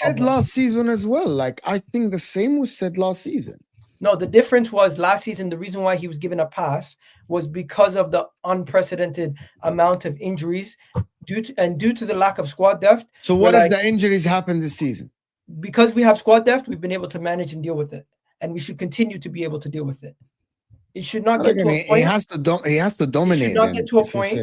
said last season as well. Like, I think the same was said last season. No, the difference was last season, the reason why he was given a pass was because of the unprecedented amount of injuries due to the lack of squad depth. So what if the injuries happen this season? Because we have squad depth, we've been able to manage and deal with it. And we should continue to be able to deal with it. It should not get to a point. He has to dominate. It should not get to a point.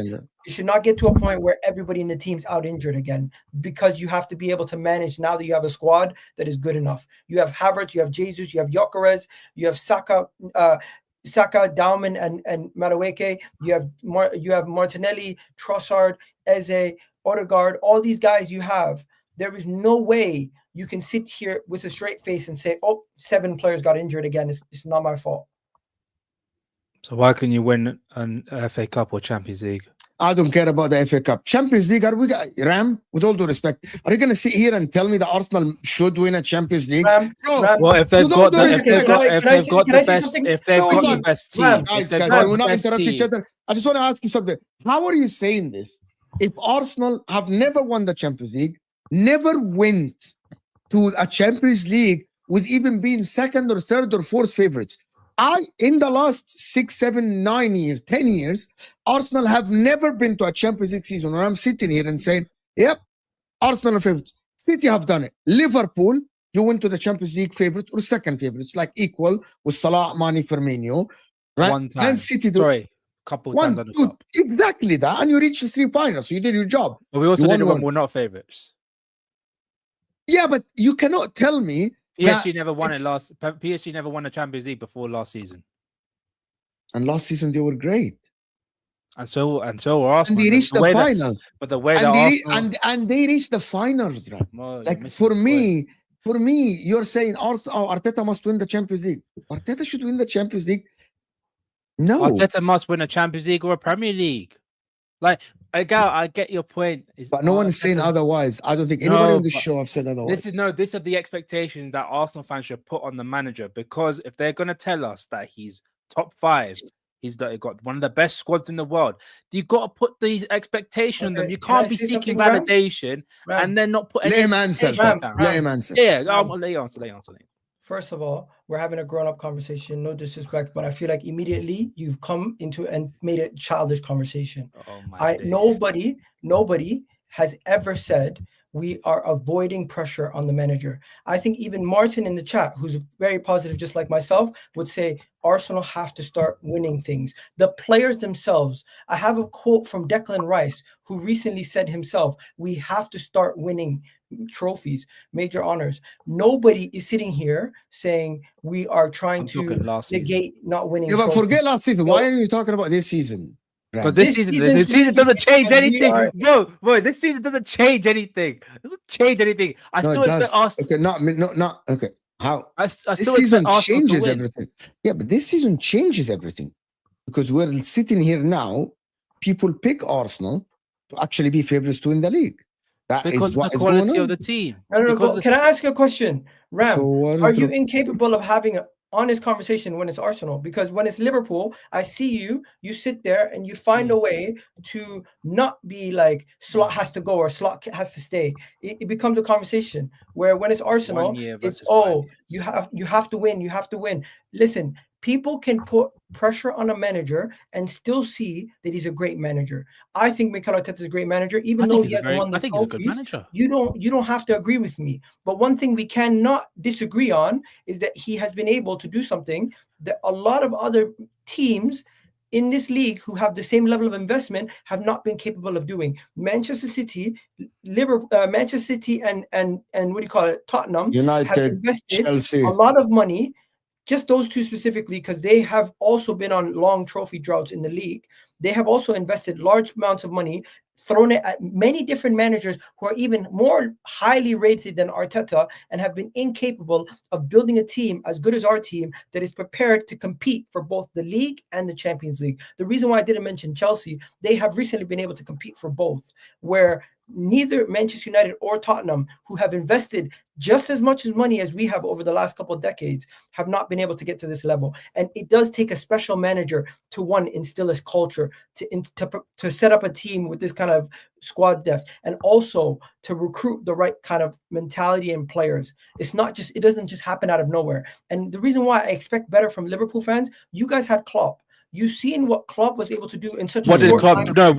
It should not get to a point where everybody in the team's out injured again, because you have to be able to manage now that you have a squad that is good enough. You have Havertz, you have Jesus, you have Gyökeres, you have Saka, Dauman, and Madueke. You have Martinelli, Trossard, Eze, Odegaard. All these guys you have. There is no way you can sit here with a straight face and say, "Oh, 7 players got injured again. It's not my fault." So why can you win an FA Cup or Champions League? I don't care about the FA Cup. Champions League, Ram, with all due respect, are you going to sit here and tell me that Arsenal should win a Champions League? Ram, well, if they've got the best team. Guys, we're not interrupting each other. I just want to ask you something. How are you saying this? If Arsenal have never won the Champions League, never went to a Champions League with even being second or third or fourth favorites, in the last 6, 7, 9 years, 10 years, Arsenal have never been to a Champions League season where I'm sitting here and saying, yep, Arsenal are favorites. City have done it. Liverpool, you went to the Champions League favorite or second favorite. It's like equal with Salah, Mane, Firmino. Right? One time. And City couple times on the cup. Exactly that. And you reached the 3 finals, so you did your job. But we also did it when we're not favorites. Yeah, but you cannot tell me PSG never won it PSG never won the Champions League before last season. And last season they were great. And so were Arsenal. And they reached the final. But the way and they reached the finals, right? Well, like for me, you're saying Arteta must win the Champions League. Arteta should win the Champions League. No. Arteta must win a Champions League or a Premier League. Like, Egal, I get your point. But no one is saying otherwise. I don't think anybody on the show have said otherwise. This are the expectations that Arsenal fans should put on the manager, because if they're going to tell us that he's top 5, he's got one of the best squads in the world, you got to put these expectations on them. You can't be seeking validation and then not put any. Let him answer. Let him answer. Yeah, I'll let you answer. First of all, we're having a grown-up conversation, no disrespect, but I feel like immediately you've come into and made a childish conversation. Nobody has ever said we are avoiding pressure on the manager. I think even Martin in the chat, who's very positive, just like myself, would say Arsenal have to start winning things. The players themselves, I have a quote from Declan Rice, who recently said himself, we have to start winning trophies, major honors. Nobody is sitting here saying we are trying to negate not winning. Yeah, but forget last season. Why are you talking about this season? Because this season doesn't change anything. Bro, this season doesn't change anything. It doesn't change anything. I still expect Arsenal. Okay, not okay. How? This season changes everything. Yeah, but this season changes everything, because we're sitting here now. People pick Arsenal to actually be favorites to win the league. Because of the quality of the team. Can I ask you a question, Ram? Are you incapable of having an honest conversation when it's Arsenal? Because when it's Liverpool, I see you sit there and you find a way to not be like Slot has to go or Slot has to stay. It becomes a conversation where when it's Arsenal, it's you have to win. Listen, people can put pressure on a manager and still see that he's a great manager. I think Mikel Arteta is a great manager, even though he hasn't won the trophies. You don't have to agree with me. But one thing we cannot disagree on is that he has been able to do something that a lot of other teams in this league who have the same level of investment have not been capable of doing. Manchester City, Manchester City, and what do you call it? Tottenham United, have invested Chelsea. a lot of money. Just those two specifically, because they have also been on long trophy droughts in the league. They have also invested large amounts of money, thrown it at many different managers who are even more highly rated than Arteta and have been incapable of building a team as good as our team that is prepared to compete for both the league and the Champions League. The reason why I didn't mention Chelsea, they have recently been able to compete for both, where neither Manchester United or Tottenham, who have invested just as much money as we have over the last couple of decades, have not been able to get to this level. And it does take a special manager to instill his culture, to set up a team with this kind of squad depth, and also to recruit the right kind of mentality and players. It doesn't just happen out of nowhere. And the reason why I expect better from Liverpool fans, you guys had Klopp. You've seen what Klopp was able to do in such a short time. No.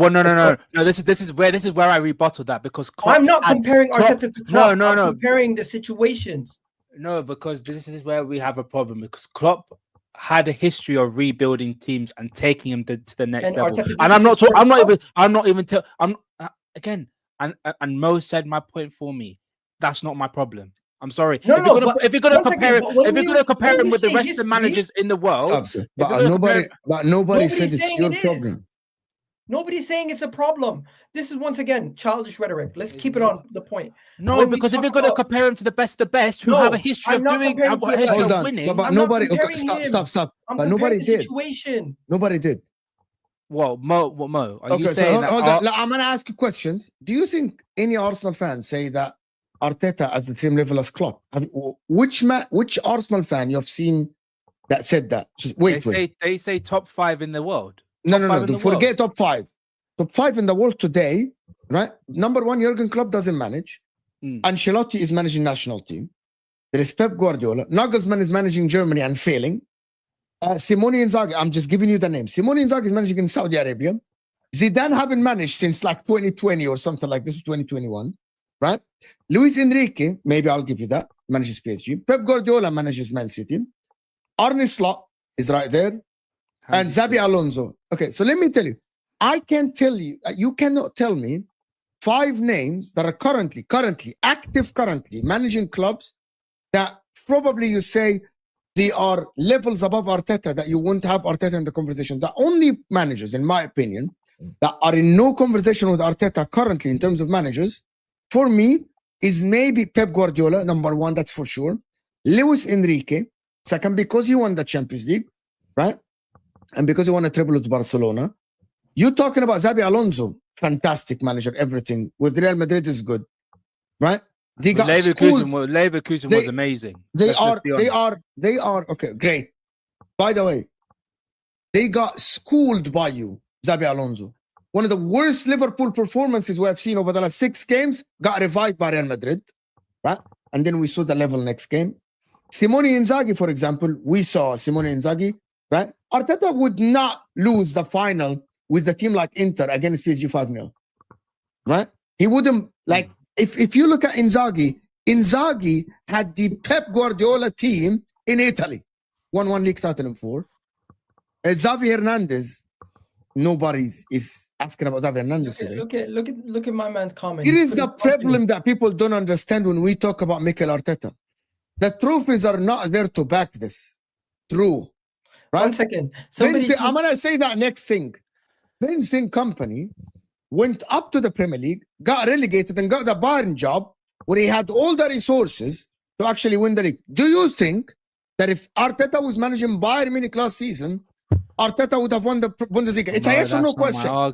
This is where I rebutted that, because Klopp I'm not comparing Arteta to Klopp. No. I'm comparing the situations. No, because this is where we have a problem, because Klopp had a history of rebuilding teams and taking them to the next level. Arteta, and Mo said my point for me. That's not my problem. I'm sorry. If you're gonna compare him with the rest of the managers in the world, but nobody said it's your problem. Nobody's saying it's a problem. This is once again childish rhetoric. Let's keep it on the point. No, because if you're going to compare him to the best of the best, who have a history of winning, stop. But nobody did. Nobody did. Well, Mo, are you saying that? Hold on. I'm going to ask you questions. Do you think any Arsenal fans say that Arteta is the same level as Klopp? Which Arsenal fan you have seen that said that? They say top 5 in the world. No. Forget top 5. Top 5 in the world today, right? Number 1, Jurgen Klopp doesn't manage. Ancelotti is managing national team. There is Pep Guardiola. Nagelsmann is managing Germany and failing. Simone Inzaghi, I'm just giving you the name. Simone Inzaghi is managing in Saudi Arabia. Zidane haven't managed since like 2020 or something like this, 2021, right? Luis Enrique, maybe I'll give you that, manages PSG. Pep Guardiola manages Man City. Arne Slot is right there. And Xabi Alonso. Okay, so let me tell you. I can tell you, you cannot tell me 5 names that are currently active, managing clubs that probably you say they are levels above Arteta, that you won't have Arteta in the conversation. The only managers, in my opinion, that are in no conversation with Arteta currently in terms of managers, for me, is maybe Pep Guardiola, number 1, that's for sure. Luis Enrique, second, because he won the Champions League, right? And because he won a treble with Barcelona. You're talking about Xabi Alonso, fantastic manager, everything. With Real Madrid is good, right? They got Leverkusen was amazing. They are okay, great. By the way, they got schooled by you, Xabi Alonso. One of the worst Liverpool performances we have seen over the last 6 games got revived by Real Madrid, right? And then we saw the level next game. Simone Inzaghi, for example, we saw Simone Inzaghi, right? Arteta would not lose the final with a team like Inter against PSG 5-0, right? He wouldn't, like, if you look at Inzaghi had the Pep Guardiola team in Italy, won 1 league title in 4. Xavi Hernandez, nobody is asking about Xavi Hernandez today. Look at my man's comment. It is the problem that people don't understand when we talk about Mikel Arteta. The trophies are not there to back this. True. Right? 1 second. I'm going to say that next thing. Vincent Company went up to the Premier League, got relegated, and got the Bayern job where he had all the resources to actually win the league. Do you think that if Arteta was managing Bayern Munich last season, Arteta would have won the Bundesliga? It's a yes or no question. No.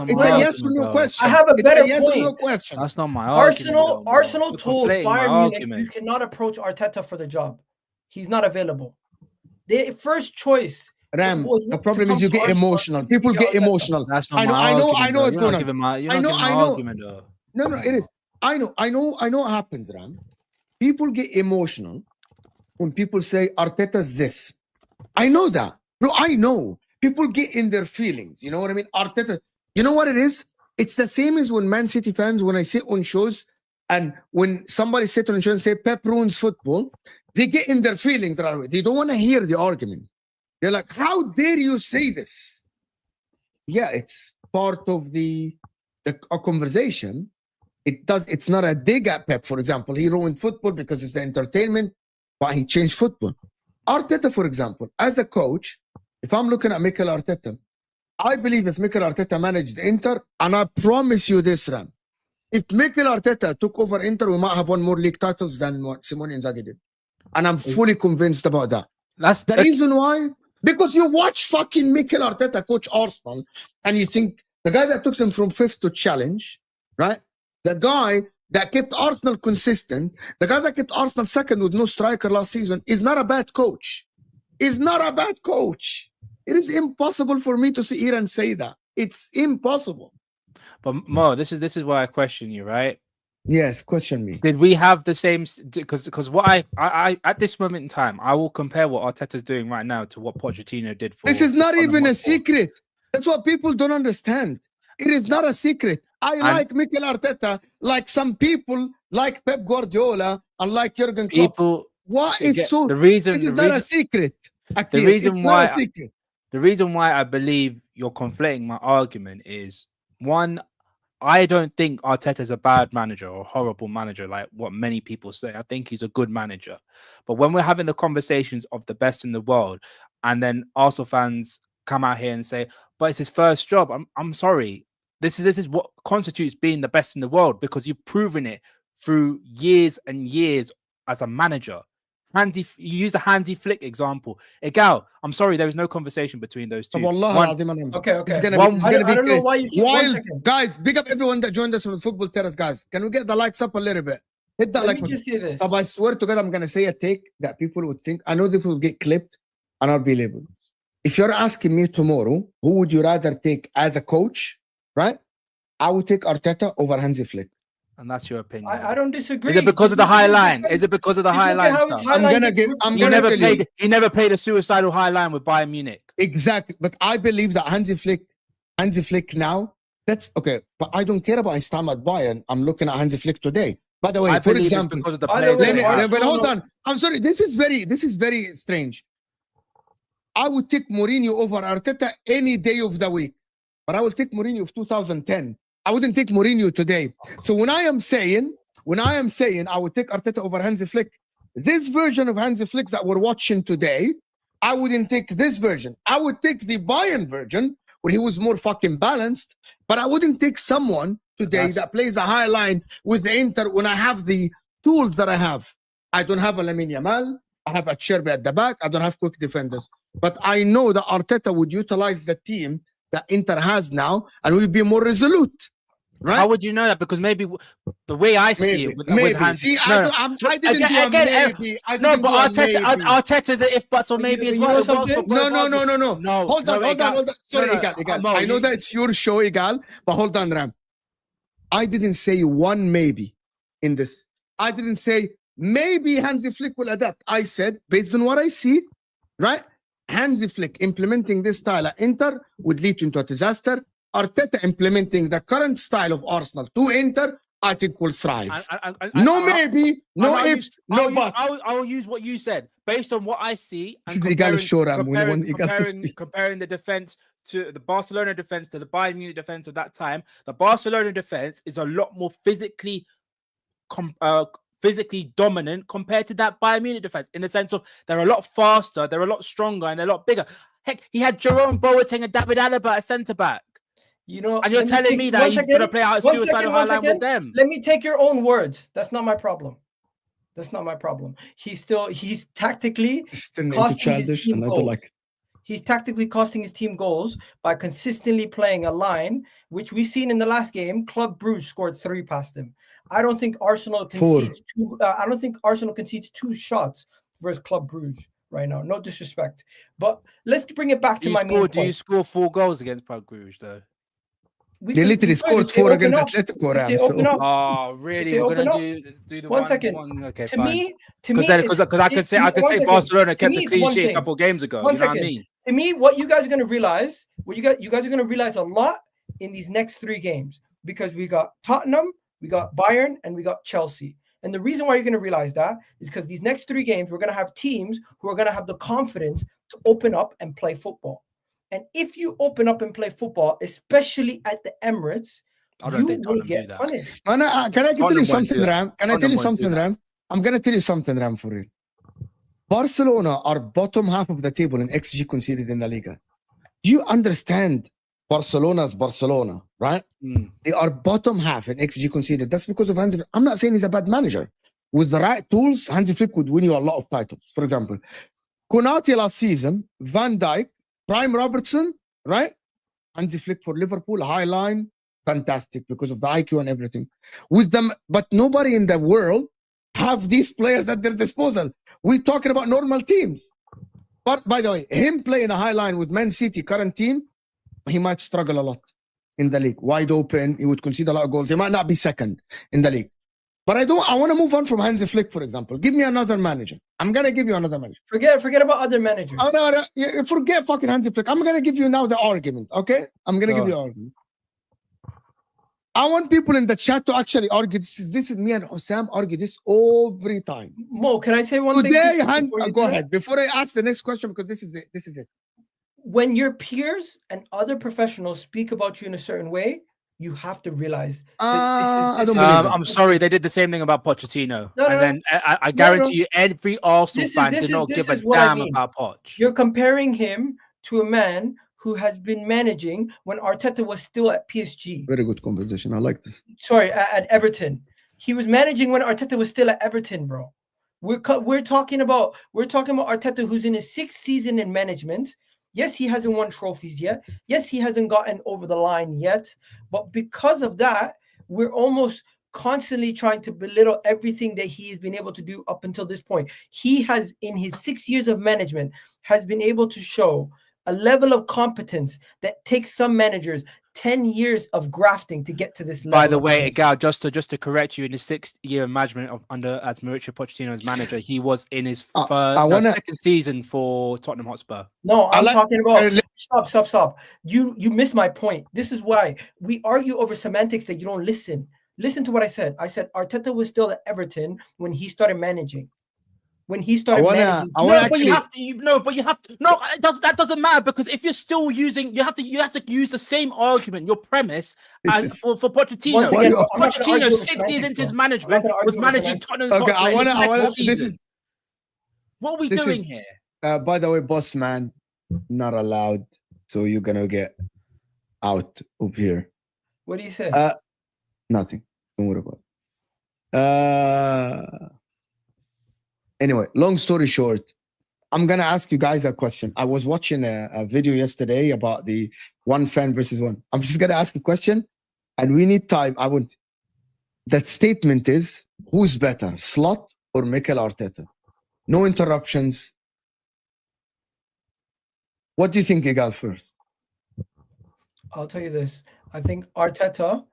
It's a yes or no question. I have a better yes point. Or no question. That's not my argument. Arsenal told Bayern Munich, you cannot approach Arteta for the job. He's not available. Their first choice. Ram, the problem is you get emotional. People get emotional. I know what's going on. I know. No, it is. I know what happens, Ram. People get emotional when people say Arteta's this. I know that. Bro, I know. People get in their feelings. You know what I mean? Arteta. You know what it is? It's the same as when Man City fans, when I sit on shows and when somebody sit on a show and say Pep ruins football, they get in their feelings right away. They don't want to hear the argument. They're like, how dare you say this? Yeah, it's part of a conversation. It's not a dig at Pep, for example. He ruined football because it's the entertainment, but he changed football. Arteta, for example, as a coach, if I'm looking at Mikel Arteta, I believe if Mikel Arteta managed Inter, and I promise you this, Ram, if Mikel Arteta took over Inter, we might have won more league titles than what Simone Inzaghi did. And I'm fully convinced about that. That's the reason why. Because you watch fucking Mikel Arteta coach Arsenal, and you think the guy that took them from 5th to challenge, right? The guy that kept Arsenal consistent, the guy that kept Arsenal second with no striker last season, is not a bad coach. Is not a bad coach. It is impossible for me to sit here and say that. It's impossible. But Mo, this is why I question you, right? Yes, question me. Did we have the same? Because what I at this moment in time, I will compare what Arteta's doing right now to what Pochettino did for. This is not even a secret. That's what people don't understand. It is not a secret. I like Mikel Arteta, like some people like Pep Guardiola and like Jurgen Klopp. People, what is so? The reason it is not a secret. The reason why I believe you're conflating my argument is, one, I don't think Arteta is a bad manager or a horrible manager like what many people say. I think he's a good manager. But when we're having the conversations of the best in the world, and then Arsenal fans come out here and say, but it's his first job. I'm sorry. This is what constitutes being the best in the world, because you've proven it through years and years as a manager. You use the Hansi Flick example. Egal, I'm sorry, there is no conversation between those two. Okay. It's gonna be I don't know why you keep wild. Guys, big up everyone that joined us on Football Terrace, guys. Can we get the likes up a little bit? Hit that like. Let me just say this. I swear to God, I'm gonna say a take that people would think. I know they will get clipped and I'll be labeled. If you're asking me tomorrow, who would you rather take as a coach, right? I would take Arteta over Hansi Flick. And that's your opinion. I don't disagree. Is it because of the high line? Is it because of the high line stuff? He never played a suicidal high line with Bayern Munich. Exactly. But I believe that Hansi Flick now, that's okay. But I don't care about his time at Bayern. I'm looking at Hansi Flick today. By the way, for example, but hold on. I'm sorry. This is very strange. I would take Mourinho over Arteta any day of the week, but I will take Mourinho of 2010. I wouldn't take Mourinho today. So when I am saying I would take Arteta over Hansi Flick, this version of Hansi Flick that we're watching today, I wouldn't take this version. I would take the Bayern version where he was more fucking balanced, but I wouldn't take someone today that plays a high line with the Inter when I have the tools that I have. I don't have a Lamine Yamal. I have a Cherby at the back. I don't have quick defenders. But I know that Arteta would utilize the team that Inter has now and will be more resolute. Right? How would you know that? Because maybe the way I see it, with Hansi, I didn't do a maybe. But Arteta's an if, but, or maybe as well. No. Hold on. Sorry, Egal. I know that it's your show, Egal, but hold on, Ram. I didn't say one maybe in this. I didn't say maybe Hansi Flick will adapt. I said, based on what I see, right? Hansi Flick implementing this style at Inter would lead into a disaster. Arteta implementing the current style of Arsenal to Inter, I think will thrive. No maybe, no ifs, no buts. I'll use what you said based on what I see. And comparing the defense to the Barcelona defense to the Bayern Munich defense of that time. The Barcelona defense is a lot more physically dominant compared to that Bayern Munich defense, in the sense of they're a lot faster, they're a lot stronger, and they're a lot bigger. Heck, he had Jerome Boateng and David Alaba at centre back. You know, and you're telling me that he's going to play out a suicidal high line with them. Let me take your own words. That's not my problem. He's tactically costing his team goals. He's tactically costing his team goals by consistently playing a line, which we've seen in the last game. Club Brugge scored 3 past him. I don't think Arsenal concedes 2 shots versus Club Brugge right now. No disrespect, but let's bring it back to my main point. Do you score 4 goals against Club Brugge though? They literally scored 4 against Atletico. Oh, really? We're going to do the 1 second. Okay, to fine. me, because I can say Barcelona kept the clean sheet a couple of games ago. You know what I mean? To me, what you guys are going to realize, you guys are going to realize a lot in these next 3 games, because we got Tottenham, we got Bayern, and we got Chelsea. And the reason why you're going to realize that is because these next 3 games, we're going to have teams who are going to have the confidence to open up and play football. And if you open up and play football, especially at the Emirates, you will get punished. Can I tell you something, Ram? I'm going to tell you something, Ram, for real. Barcelona are bottom half of the table in XG conceded in La Liga. You understand Barcelona's Barcelona, right? They are bottom half in XG conceded. That's because of Hansi Flick. I'm not saying he's a bad manager. With the right tools, Hansi Flick would win you a lot of titles. For example, Konate last season, Van Dijk, Prime Robertson, right? Hansi Flick for Liverpool, high line, fantastic because of the IQ and everything with them, but nobody in the world have these players at their disposal. We're talking about normal teams. But by the way, him playing a high line with Man City, current team, he might struggle a lot in the league. Wide open, he would concede a lot of goals. He might not be second in the league. But I want to move on from Hansi Flick, for example. Give me another manager. I'm going to give you another manager. Forget about other managers. Forget fucking Hansi Flick. I'm going to give you now the argument, okay? I'm going to give you an argument. I want people in the chat to actually argue. This is me and Osam argue this every time. Mo, can I say one thing? Go ahead. Before I ask the next question, because this is it. When your peers and other professionals speak about you in a certain way, you have to realize. I'm sorry, they did the same thing about Pochettino. Then I guarantee you, every Arsenal fan did not give a damn about Poch. You're comparing him to a man who has been managing when Arteta was still at PSG. Very good conversation. I like this. Sorry, at Everton. He was managing when Arteta was still at Everton, bro. We're talking about Arteta, who's in his 6th season in management. Yes, he hasn't won trophies yet. Yes, he hasn't gotten over the line yet. But because of that, we're almost constantly trying to belittle everything that he has been able to do up until this point. He has, in his 6 years of management, has been able to show a level of competence that takes some managers 10 years of grafting to get to this level. By the way, Egal, just to correct you, in his 6th year of management as Mauricio Pochettino's manager, he was in his second season for Tottenham Hotspur. No, I'm talking about stop. You missed my point. This is why we argue over semantics that you don't listen. Listen to what I said. I said Arteta was still at Everton when he started managing. When he started managing. That doesn't matter, because if you're still using, you have to use the same argument, your premise, for Pochettino. Pochettino, 6 years into his management, was managing Tottenham. Okay, I want to. What are we doing here? By the way, boss man, not allowed. So you're gonna get out of here. What do you say? Nothing. Don't worry about it. Anyway, long story short, I'm going to ask you guys a question. I was watching a video yesterday about the one fan versus one. I'm just going to ask a question, and we need time. That statement is, who's better, Slot or Mikel Arteta? No interruptions. What do you think, Egal, first? I'll tell you this. I think Arteta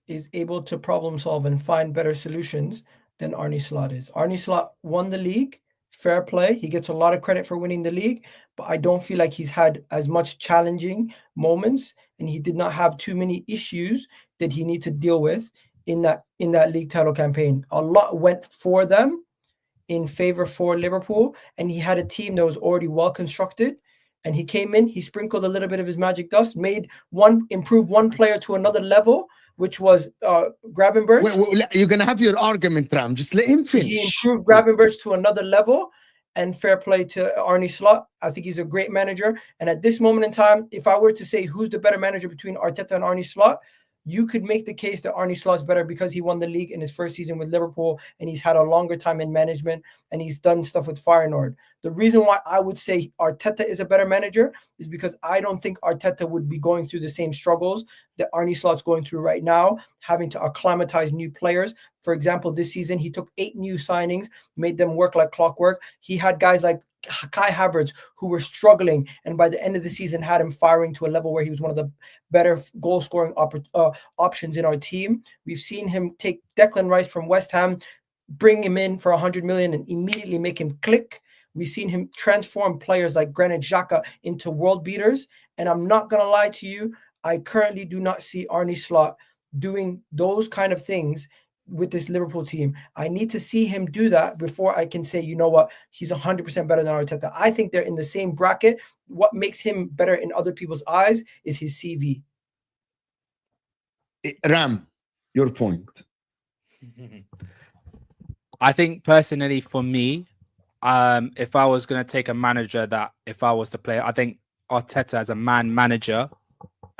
is able to problem solve and find better solutions than Arne Slot is. Arne Slot won the league, fair play. He gets a lot of credit for winning the league, but I don't feel like he's had as much challenging moments, and he did not have too many issues that he needs to deal with in that league title campaign. A lot went for them in favor for Liverpool, and he had a team that was already well constructed. And he came in, he sprinkled a little bit of his magic dust, improved one player to another level, which was Gravenberch. Wait, you're going to have your argument, Ram. Just let him finish. He improved Gravenberch to another level, and fair play to Arne Slot. I think he's a great manager. And at this moment in time, if I were to say who's the better manager between Arteta and Arne Slot, you could make the case that Arne Slot's better because he won the league in his first season with Liverpool, and he's had a longer time in management, and he's done stuff with Feyenoord. The reason why I would say Arteta is a better manager is because I don't think Arteta would be going through the same struggles that Arne Slot's going through right now, having to acclimatize new players. For example, this season, he took 8 new signings, made them work like clockwork. He had guys like Kai Havertz who were struggling, and by the end of the season had him firing to a level where he was one of the better goal scoring options in our team. We've seen him take Declan Rice from West Ham, bring him in for 100 million and immediately make him click. We've seen him transform players like Granit Xhaka into world beaters, and I'm not going to lie to you, I currently do not see Arne Slot doing those kind of things with this Liverpool team. I need to see him do that before I can say, you know what, he's 100% better than Arteta. I think they're in the same bracket. What makes him better in other people's eyes is his CV. Ram, your point. I think personally for me, if I was going to take a manager that if I was to play, I think Arteta as a man manager,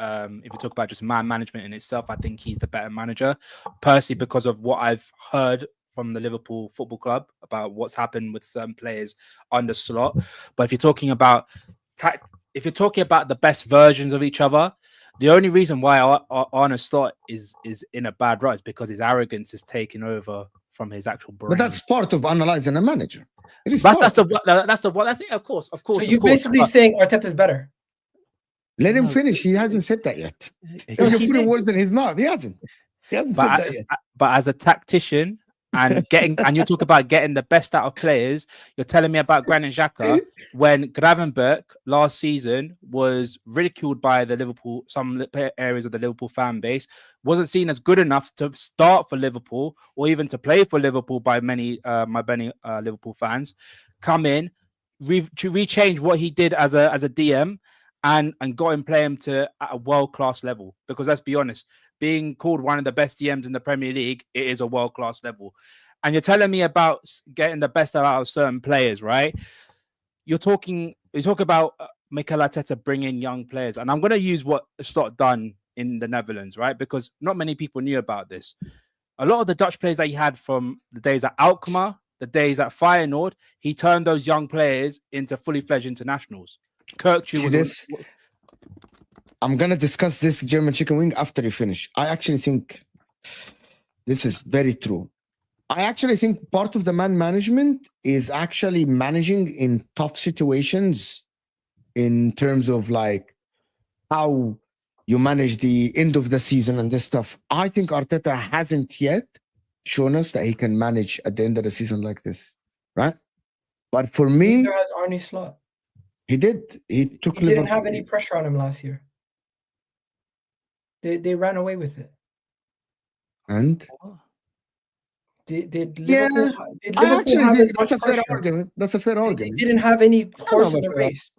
if you talk about just man management in itself, I think he's the better manager, personally, because of what I've heard from the Liverpool Football Club about what's happened with certain players under Slot. But if you're talking about the best versions of each other, The only reason why Arne Slot is in a bad rut is because his arrogance is taking over from his actual brain. But that's part of analyzing a manager. That's it. Of course. So you're basically saying Arteta's better. Let him finish. He hasn't said that yet. You're putting words in his mouth. He hasn't said that yet. But as a tactician and you talk about getting the best out of players, you're telling me about Granit Xhaka when Gravenberch last season was ridiculed by some areas of the Liverpool fan base, wasn't seen as good enough to start for Liverpool or even to play for Liverpool by many Liverpool fans. Come in, rechange what he did as a DM and got him play him to at a world-class level. Because let's be honest, being called one of the best DMs in the Premier League, it is a world-class level. And you're telling me about getting the best out of certain players, right? You talk about Mikel Arteta bringing young players. And I'm going to use what Slot done in the Netherlands, right? Because not many people knew about this. A lot of the Dutch players that he had from the days at Alkmaar, the days at Feyenoord, he turned those young players into fully fledged internationals. I'm going to discuss this German chicken wing after you finish. I actually think this is very true. I actually think part of the man management is actually managing in tough situations in terms of like how you manage the end of the season and this stuff. I think Arteta hasn't yet shown us that he can manage at the end of the season like this, right? But for me... Neither has Arne Slot. He did. He didn't have any pressure on him last year. They ran away with it. And? Did Liverpool have that's a fair argument. That's a fair argument. They didn't have any horse in the race.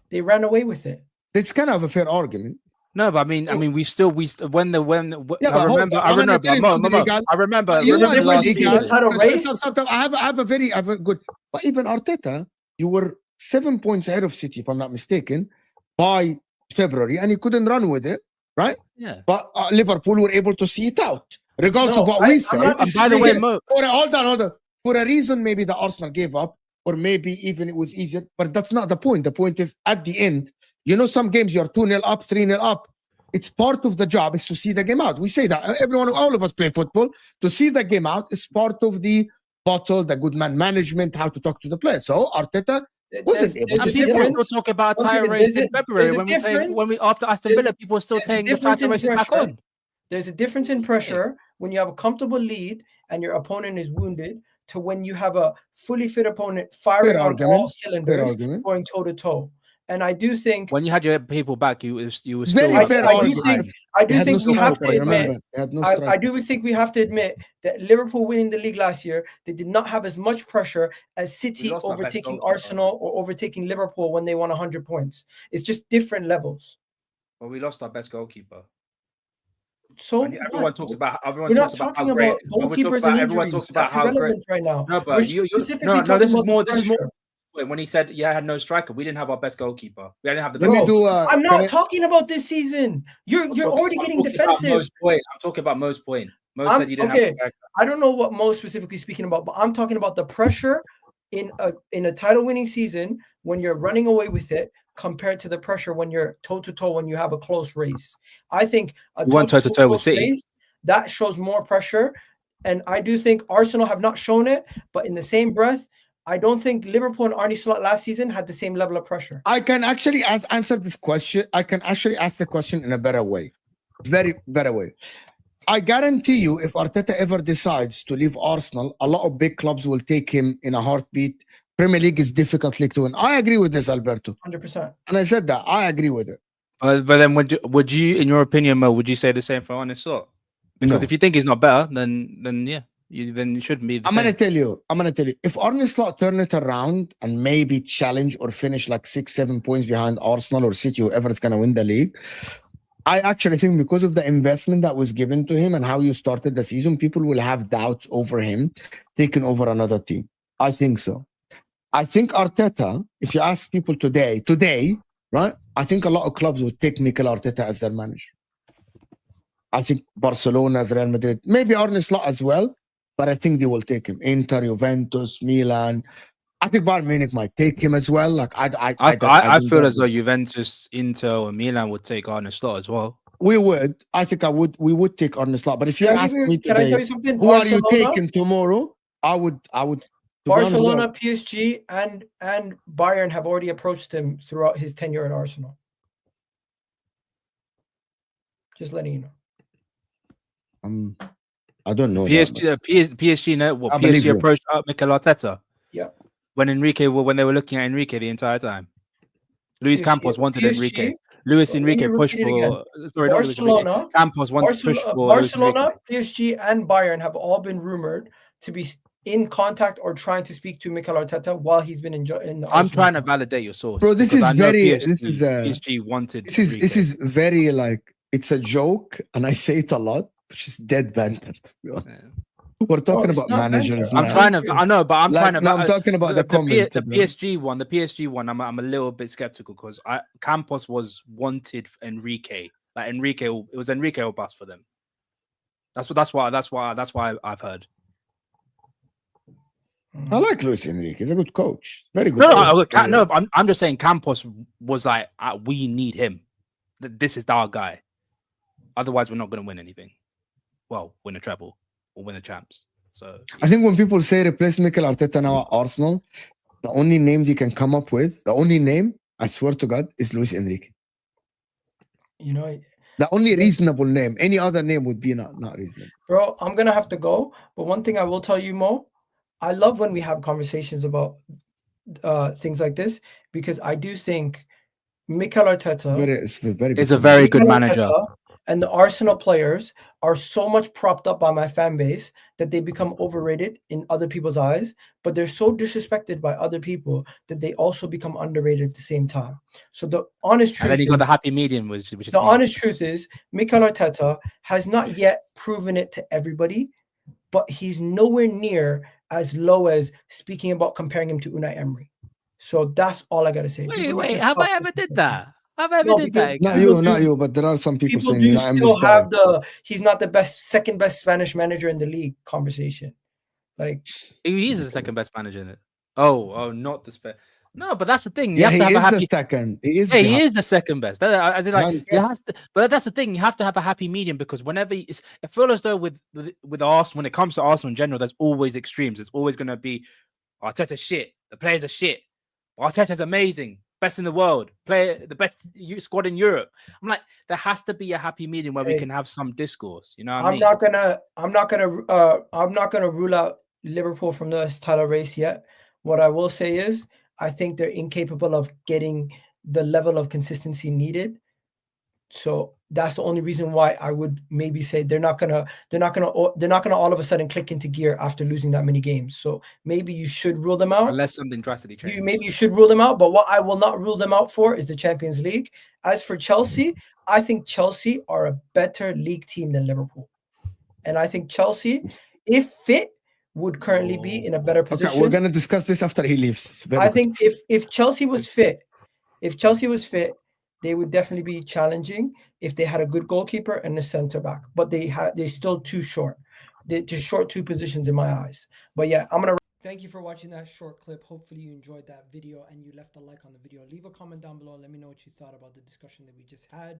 They ran away with it. It's kind of a fair argument. No, but I mean, I remember. I have a good. But even Arteta, you were 7 points ahead of City, if I'm not mistaken, by February, and you couldn't run with it, right? Yeah. But Liverpool were able to see it out, regardless of what we said. And by the way, hold on. For a reason, maybe the Arsenal gave up, or maybe even it was easier. But that's not the point. The point is, at the end, some games you're 2-0 up, 3-0 up. It's part of the job is to see the game out. We say that all of us play football. To see the game out is part of the bottle, the good man management, how to talk to the players. So Arteta wasn't able to see people still talk about a title race in February when we after Aston Villa, people were still taking the title race back on. There's a difference in pressure when you have a comfortable lead and your opponent is wounded to when you have a fully fit opponent firing on all cylinders, going toe to toe. And I do think when you had your people back, you were still very fair argument. I do think we have to admit that Liverpool winning the league last year, they did not have as much pressure as City overtaking Arsenal or overtaking Liverpool when they won 100 points. It's just different levels. Well, we lost our best goalkeeper. So everyone talks about goalkeepers and everyone talks about how great right now. No, but this is more. When he said, "Yeah, I had no striker," we didn't have our best goalkeeper. We didn't have the. I'm not talking about this season. You're already getting defensive. I'm talking about Mo's point. Mo said you didn't have a striker. I don't know what Mo specifically speaking about, but I'm talking about the pressure in a title-winning season when you're running away with it, compared to the pressure when you're toe-to-toe when you have a close race. I think a toe-to-toe with City that shows more pressure, and I do think Arsenal have not shown it. But in the same breath, I don't think Liverpool and Arne Slot last season had the same level of pressure. I can actually answer this question. I can actually ask the question in a better way. Very better way. I guarantee you, if Arteta ever decides to leave Arsenal, a lot of big clubs will take him in a heartbeat. Premier League is difficult league to win. I agree with this, Alberto. 100%. And I said that. I agree with it. But then would you, in your opinion, Mo, would you say the same for Arne Slot? Because if you think he's not better, then yeah. Then you shouldn't be. I'm gonna tell you. If Arne Slot turn it around and maybe challenge or finish like 6-7 points behind Arsenal or City, whoever is gonna win the league, I actually think because of the investment that was given to him and how you started the season, people will have doubts over him taking over another team. I think so. I think Arteta, if you ask people today, right? I think a lot of clubs would take Mikel Arteta as their manager. I think Barcelona, as Real Madrid, maybe Arne Slot as well. But I think they will take him. Inter, Juventus, Milan. I think Bayern Munich might take him as well. Like I feel as though Juventus, Inter, or Milan would take Arne Slot as well. We would. I think we would take Arne Slot. But if you're asking me can I today, tell you something? who are you taking tomorrow? I would. Barcelona, PSG, and Bayern have already approached him throughout his tenure at Arsenal. Just letting you know. I don't know. PSG, no, what PSG approached Mikel Arteta. Yeah. When they were looking at Enrique the entire time. Luis Campos wanted Enrique. Enrique pushed for. Sorry, Barcelona. Campos wanted to push for Barcelona, PSG, and Bayern have all been rumored to be in contact or trying to speak to Mikel Arteta while he's been in the I'm trying to validate your source, bro. This is very. PSG wanted. This is very like it's a joke, and I say it a lot, which is dead banter. Yeah. We're talking about managers. I'm trying to. I know, but I'm trying to. No, I'm talking about the comment. The PSG one. The PSG one. I'm a little bit skeptical because Campos was wanted for Enrique. Like Enrique, it was Enrique or bust for them. That's why I've heard. I like Luis Enrique. He's a good coach. Very good. No, I'm just saying Campos was like, we need him. This is our guy. Otherwise, we're not going to win anything. Well, win a treble or win the champs. So yeah. I think when people say replace Mikel Arteta now at Arsenal, the only name they can come up with, the only name, I swear to God, is Luis Enrique. You know, the only reasonable name. Any other name would be not reasonable. Bro, I'm going to have to go. But one thing I will tell you, Mo, I love when we have conversations about things like this because I do think Mikel Arteta is a very good manager. And the Arsenal players are so much propped up by my fan base that they become overrated in other people's eyes, but they're so disrespected by other people that they also become underrated at the same time. So the honest truth and then you got the happy medium, which is the honest truth is Mikel Arteta has not yet proven it to everybody, but he's nowhere near as low as speaking about comparing him to Unai Emery. So that's all I gotta say. Wait, have I ever did that? Have I ever did that? Not you, but there are some people saying still have he's not the second best Spanish manager in the league conversation. Like he is the second best manager in it. Oh, not the No, but that's the thing. You have to have a happy second. He is the second best. But that's the thing. You have to have a happy medium because whenever I feel as though with Arsenal, when it comes to Arsenal in general, there's always extremes. There's always going to be Arteta's shit. The players are shit. Arteta's amazing. Best in the world, play the best squad in Europe. I'm like, there has to be a happy medium where we can have some discourse. You know what I mean? I'm not gonna rule out Liverpool from the title race yet. What I will say is, I think they're incapable of getting the level of consistency needed. So that's the only reason why I would maybe say they're not gonna all of a sudden click into gear after losing that many games. So maybe you should rule them out unless something drastically changes. Maybe you should rule them out. But what I will not rule them out for is the Champions League. As for Chelsea, I think Chelsea are a better league team than Liverpool, and I think Chelsea, if fit, would currently be in a better position. Okay, we're gonna discuss this after he leaves. I think if Chelsea was fit, they would definitely be challenging if they had a good goalkeeper and a center back. But they're still too short. They're too short two positions in my eyes. But yeah, I'm gonna thank you for watching that short clip. Hopefully you enjoyed that video and you left a like on the video. Leave a comment down below. Let me know what you thought about the discussion that we just had.